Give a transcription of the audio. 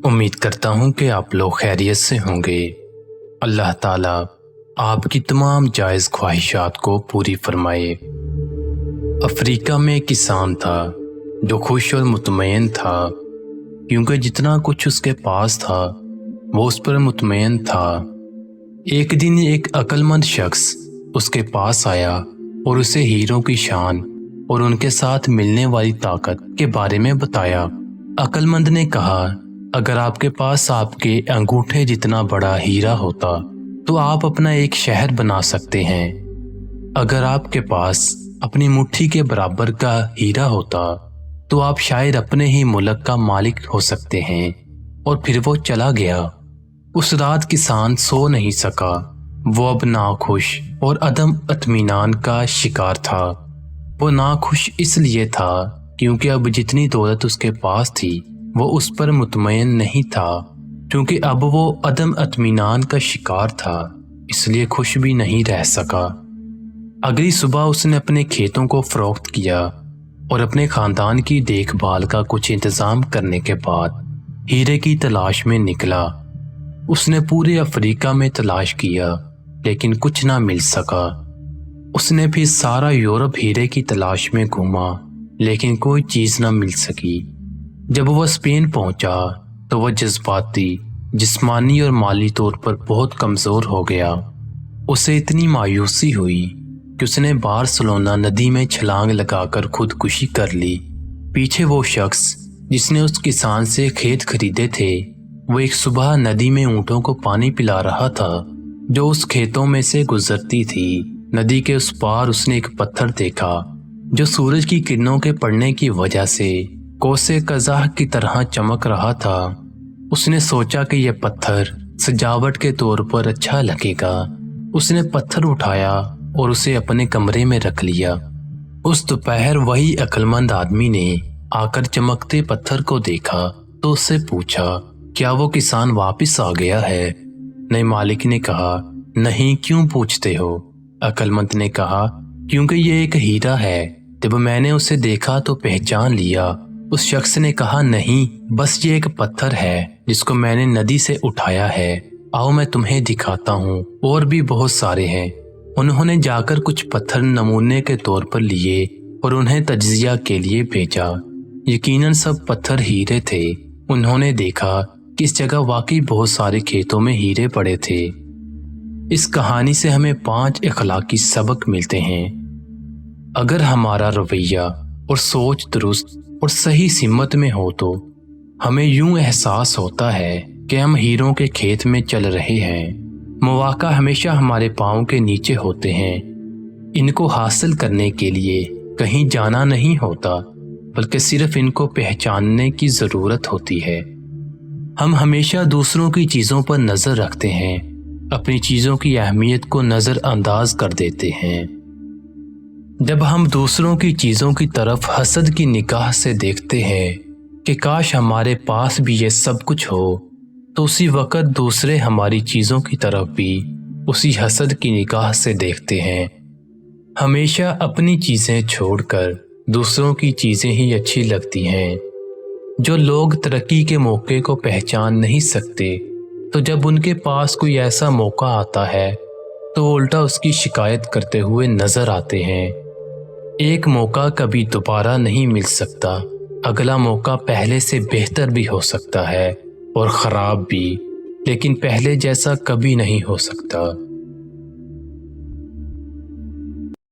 امید کرتا ہوں کہ آپ لوگ خیریت سے ہوں گے۔ اللہ تعالیٰ آپ کی تمام جائز خواہشات کو پوری فرمائے۔ افریقہ میں ایک کسان تھا جو خوش اور مطمئن تھا، کیونکہ جتنا کچھ اس کے پاس تھا وہ اس پر مطمئن تھا۔ ایک دن ایک عقل مند شخص اس کے پاس آیا اور اسے ہیروں کی شان اور ان کے ساتھ ملنے والی طاقت کے بارے میں بتایا۔ عقل مند نے کہا، اگر آپ کے پاس آپ کے انگوٹھے جتنا بڑا ہیرا ہوتا تو آپ اپنا ایک شہر بنا سکتے ہیں۔ اگر آپ کے پاس اپنی مٹھی کے برابر کا ہیرا ہوتا تو آپ شاید اپنے ہی ملک کا مالک ہو سکتے ہیں۔ اور پھر وہ چلا گیا۔ اس رات کسان سو نہیں سکا۔ وہ اب ناخوش اور عدم اطمینان کا شکار تھا۔ وہ ناخوش اس لیے تھا کیونکہ اب جتنی دولت اس کے پاس تھی وہ اس پر مطمئن نہیں تھا۔ کیونکہ اب وہ عدم اطمینان کا شکار تھا، اس لیے خوش بھی نہیں رہ سکا۔ اگلی صبح اس نے اپنے کھیتوں کو فروخت کیا اور اپنے خاندان کی دیکھ بھال کا کچھ انتظام کرنے کے بعد ہیرے کی تلاش میں نکلا۔ اس نے پورے افریقہ میں تلاش کیا لیکن کچھ نہ مل سکا۔ اس نے پھر سارا یورپ ہیرے کی تلاش میں گھوما لیکن کوئی چیز نہ مل سکی۔ جب وہ اسپین پہنچا تو وہ جذباتی، جسمانی اور مالی طور پر بہت کمزور ہو گیا۔ اسے اتنی مایوسی ہوئی کہ اس نے بارسلونا ندی میں چھلانگ لگا کر خودکشی کر لی۔ پیچھے وہ شخص جس نے اس کسان سے کھیت خریدے تھے، وہ ایک صبح ندی میں اونٹوں کو پانی پلا رہا تھا جو اس کھیتوں میں سے گزرتی تھی۔ ندی کے اس پار اس نے ایک پتھر دیکھا جو سورج کی کرنوں کے پڑنے کی وجہ سے کوسے قزح کی طرح چمک رہا تھا۔ اس نے سوچا کہ یہ پتھر سجاوٹ کے طور پر اچھا لگے گا۔ اس نے پتھر اٹھایا اور اسے اپنے کمرے میں رکھ لیا۔ اس دوپہر وہی عقل مند آدمی نے آ کر چمکتے پتھر کو دیکھا تو اس سے پوچھا، کیا وہ کسان واپس آ گیا ہے؟ نئے مالک نے کہا، نہیں، کیوں پوچھتے ہو؟ عقل مند نے کہا، کیونکہ یہ ایک ہیرا ہے، جب میں نے اسے دیکھا تو پہچان لیا۔ اس شخص نے کہا، نہیں، بس یہ ایک پتھر ہے جس کو میں نے ندی سے اٹھایا ہے۔ آؤ میں تمہیں دکھاتا ہوں، اور بھی بہت سارے ہیں۔ انہوں نے جا کر کچھ پتھر نمونے کے طور پر لیے اور انہیں تجزیہ کے لیے بھیجا۔ یقیناً سب پتھر ہیرے تھے۔ انہوں نے دیکھا کہ اس جگہ واقعی بہت سارے کھیتوں میں ہیرے پڑے تھے۔ اس کہانی سے ہمیں 5 اخلاقی سبق ملتے ہیں۔ اگر ہمارا رویہ اور سوچ درست اور صحیح سمت میں ہو تو ہمیں یوں احساس ہوتا ہے کہ ہم ہیروں کے کھیت میں چل رہے ہیں۔ مواقع ہمیشہ ہمارے پاؤں کے نیچے ہوتے ہیں۔ ان کو حاصل کرنے کے لیے کہیں جانا نہیں ہوتا، بلکہ صرف ان کو پہچاننے کی ضرورت ہوتی ہے۔ ہم ہمیشہ دوسروں کی چیزوں پر نظر رکھتے ہیں، اپنی چیزوں کی اہمیت کو نظر انداز کر دیتے ہیں۔ جب ہم دوسروں کی چیزوں کی طرف حسد کی نگاہ سے دیکھتے ہیں کہ کاش ہمارے پاس بھی یہ سب کچھ ہو، تو اسی وقت دوسرے ہماری چیزوں کی طرف بھی اسی حسد کی نگاہ سے دیکھتے ہیں۔ ہمیشہ اپنی چیزیں چھوڑ کر دوسروں کی چیزیں ہی اچھی لگتی ہیں۔ جو لوگ ترقی کے موقع کو پہچان نہیں سکتے، تو جب ان کے پاس کوئی ایسا موقع آتا ہے تو وہ الٹا اس کی شکایت کرتے ہوئے نظر آتے ہیں۔ ایک موقع کبھی دوبارہ نہیں مل سکتا، اگلا موقع پہلے سے بہتر بھی ہو سکتا ہے اور خراب بھی، لیکن پہلے جیسا کبھی نہیں ہو سکتا۔